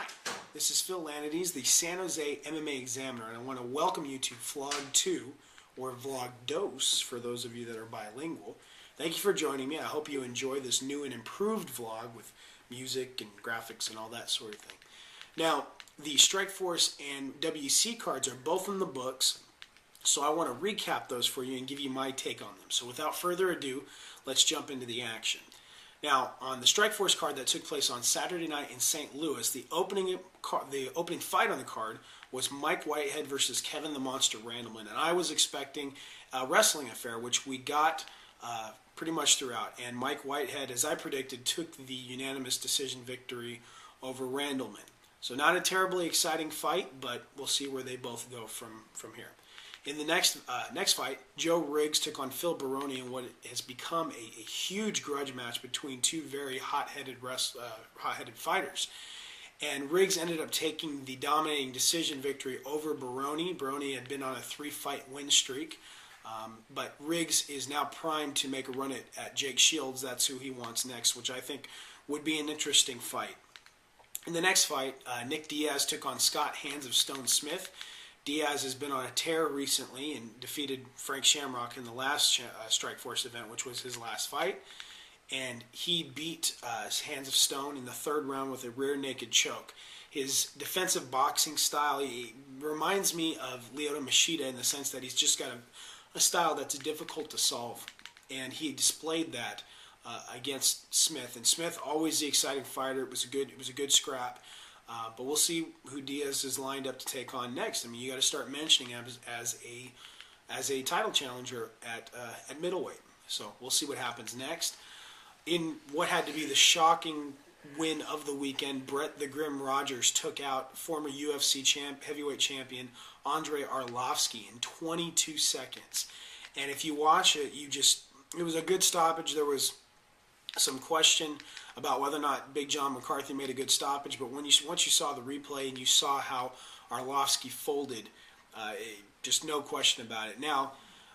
Hi, this is Phil Lanides, the San Jose MMA Examiner, and I want to welcome you to Vlog2, or Vlog2 for those of you that are bilingual. Thank you for joining me. I hope you enjoy this new and improved vlog with music and graphics and all that sort of thing. Now, the StrikeForce and WEC cards are both in the books, so I want to recap those for you and give you my take on them. So without further ado, let's jump into the action. Now, on the StrikeForce card that took place on Saturday night in St. Louis, the opening fight on the card was Mike Whitehead versus Kevin the Monster Randleman, and I was expecting a wrestling affair, which we got pretty much throughout. And Mike Whitehead, as I predicted, took the unanimous decision victory over Randleman. So not a terribly exciting fight, but we'll see where they both go from here. In the next fight, Joe Riggs took on Phil Baroni in what has become a huge grudge match between two very hot-headed fighters. And Riggs ended up taking the dominating decision victory over Baroni. Baroni had been on a 3-fight win streak, but Riggs is now primed to make a run at Jake Shields. That's who he wants next, which I think would be an interesting fight. In the next fight, Nick Diaz took on Scott Hands of Stone Smith. Diaz has been on a tear recently and defeated Frank Shamrock in the last StrikeForce event, which was his last fight. And he beat Hands of Stone in the third round with a rear naked choke. His defensive boxing style, he reminds me of Lyoto Machida in the sense that he's just got a style that's difficult to solve. And he displayed that against Smith. And Smith, always the exciting fighter. It was a good scrap. But we'll see who Diaz is lined up to take on next. I mean, you got to start mentioning him as a title challenger at middleweight. So we'll see what happens next. In what had to be the shocking win of the weekend, Brett the Grim Rogers took out former UFC heavyweight champion Andrei Arlovsky in 22 seconds. And if you watch it, it was a good stoppage. There was some question about whether or not Big John McCarthy made a good stoppage, but once you saw the replay and you saw how Arlovsky folded, just no question about it. Now,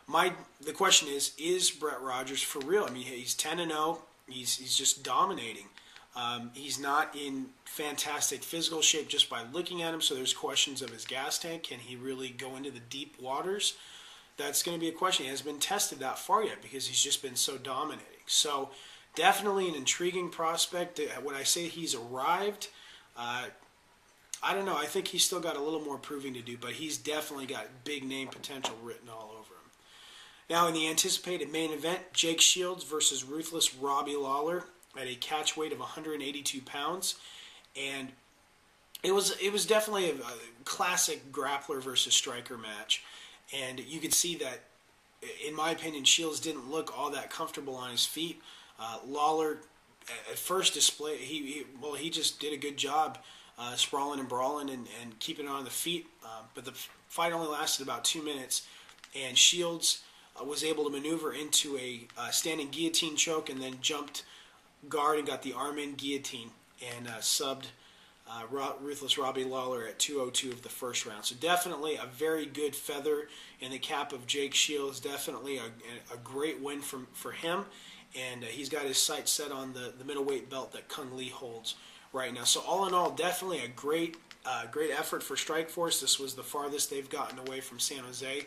the question is Brett Rogers for real? I mean, he's 10-0. He's just dominating. He's not in fantastic physical shape just by looking at him, so there's questions of his gas tank. Can he really go into the deep waters? That's going to be a question. He hasn't been tested that far yet because he's just been so dominating. So definitely an intriguing prospect. When I say he's arrived, I don't know. I think he's still got a little more proving to do, but he's definitely got big name potential written all over him. Now, in the anticipated main event, Jake Shields versus Ruthless Robbie Lawler at a catch weight of 182 pounds. And it was definitely a classic grappler versus striker match. And you could see that, in my opinion, Shields didn't look all that comfortable on his feet. Lawler, at first display, he just did a good job sprawling and brawling and keeping it on the feet. But the fight only lasted about 2 minutes, and Shields was able to maneuver into a standing guillotine choke and then jumped guard and got the arm-in guillotine and subbed Ruthless Robbie Lawler at 2:02 of the first round. So definitely a very good feather in the cap of Jake Shields. Definitely a great win for him. And he's got his sights set on the middleweight belt that Kung Lee holds right now. So all in all, definitely a great effort for StrikeForce. This was the farthest they've gotten away from San Jose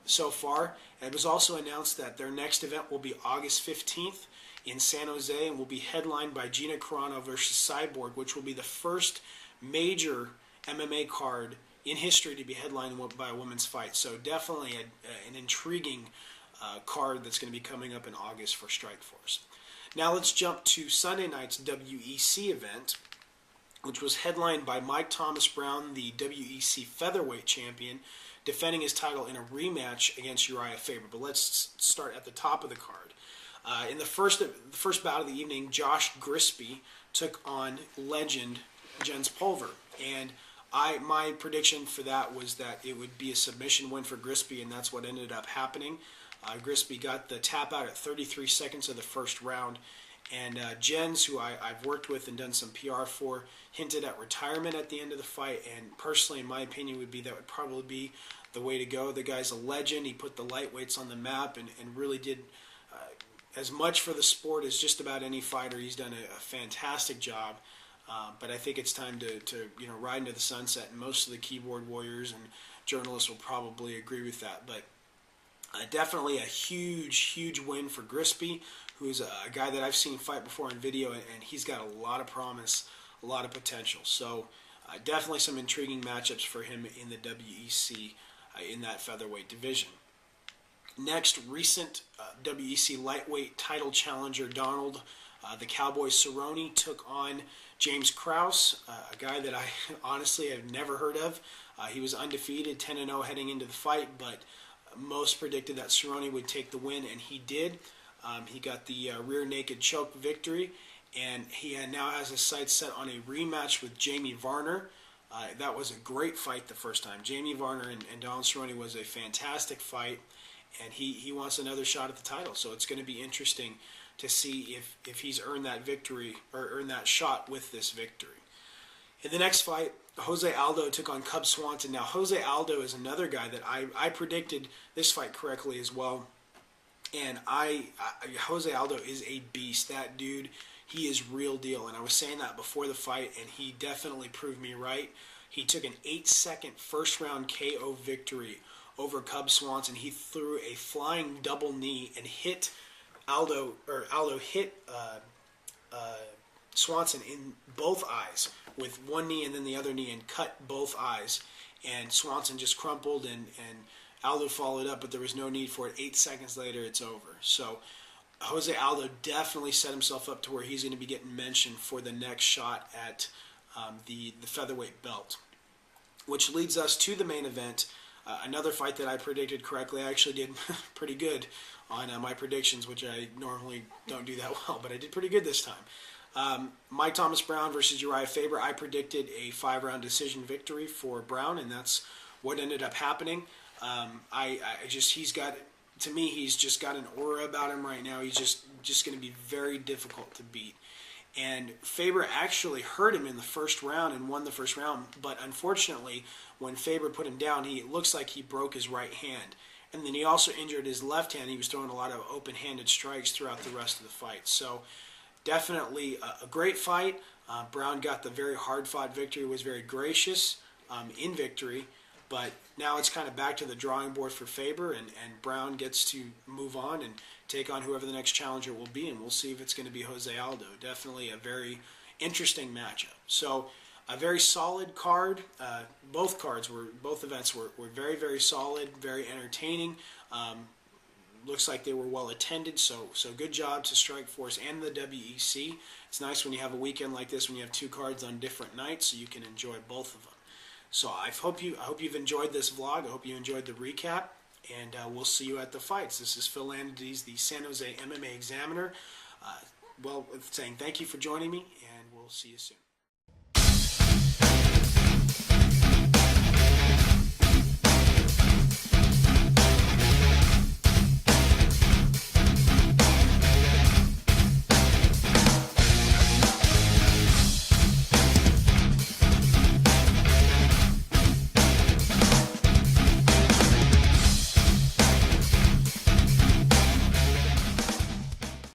so far. And it was also announced that their next event will be August 15th in San Jose and will be headlined by Gina Carano versus Cyborg, which will be the first major MMA card in history to be headlined by a women's fight. So definitely an intriguing card that's going to be coming up in August for StrikeForce. Now let's jump to Sunday night's WEC event, which was headlined by Mike Thomas Brown, the WEC featherweight champion, defending his title in a rematch against Uriah Faber. But let's start at the top of the card. In the first bout of the evening, Josh Grisby took on legend Jens Pulver, and my prediction for that was that it would be a submission win for Grisby, and that's what ended up happening. Grisby got the tap out at 33 seconds of the first round, and Jens, who I've worked with and done some PR for, hinted at retirement at the end of the fight, and personally, in my opinion, that would probably be the way to go. The guy's a legend. He put the lightweights on the map and really did as much for the sport as just about any fighter. He's done a fantastic job. But I think it's time to ride into the sunset, and most of the keyboard warriors and journalists will probably agree with that. But definitely a huge win for Grispy, who's a guy that I've seen fight before in video, and he's got a lot of promise, a lot of potential. So definitely some intriguing matchups for him in the WEC in that featherweight division. Next, recent WEC lightweight title challenger Donald the Cowboy Cerrone took on James Krause, a guy that I honestly have never heard of. He was undefeated, 10-0 heading into the fight, but most predicted that Cerrone would take the win, and he did. He got the rear naked choke victory, and he now has his sights set on a rematch with Jamie Varner. That was a great fight the first time. Jamie Varner and Donald Cerrone was a fantastic fight, and he wants another shot at the title. So it's going to be interesting to see if he's earned that victory or earned that shot with this victory. In the next fight, Jose Aldo took on Cub Swanson. Now, Jose Aldo is another guy that I predicted this fight correctly as well. And Jose Aldo is a beast. That dude, he is real deal. And I was saying that before the fight, and he definitely proved me right. He took an 8-second first-round KO victory over Cub Swanson. He threw a flying double knee and hit Aldo hit Swanson in both eyes with one knee and then the other knee, and cut both eyes. And Swanson just crumpled, and Aldo followed up, but there was no need for it. 8 seconds later, it's over. So Jose Aldo definitely set himself up to where he's going to be getting mentioned for the next shot at the featherweight belt. Which leads us to the main event. Another fight that I predicted correctly. I actually did pretty good on my predictions, which I normally don't do that well, but I did pretty good this time. Mike Thomas Brown versus Uriah Faber. I predicted a 5-round decision victory for Brown, and that's what ended up happening. He's just got an aura about him right now. He's just going to be very difficult to beat. And Faber actually hurt him in the first round and won the first round, but unfortunately, when Faber put him down, it looks like he broke his right hand. And then he also injured his left hand. He was throwing a lot of open-handed strikes throughout the rest of the fight. So definitely a great fight. Brown got the very hard-fought victory, was very gracious in victory. But now it's kind of back to the drawing board for Faber, and Brown gets to move on and take on whoever the next challenger will be, and we'll see if it's going to be Jose Aldo. Definitely a very interesting matchup. So a very solid card. Both events were very solid, very entertaining. Looks like they were well attended, so good job to StrikeForce and the WEC. It's nice when you have a weekend like this when you have 2 cards on different nights, so you can enjoy both of them. So I hope you've enjoyed this vlog. I hope you enjoyed the recap, and we'll see you at the fights. This is Phil Landis, the San Jose MMA Examiner. Saying thank you for joining me, and we'll see you soon.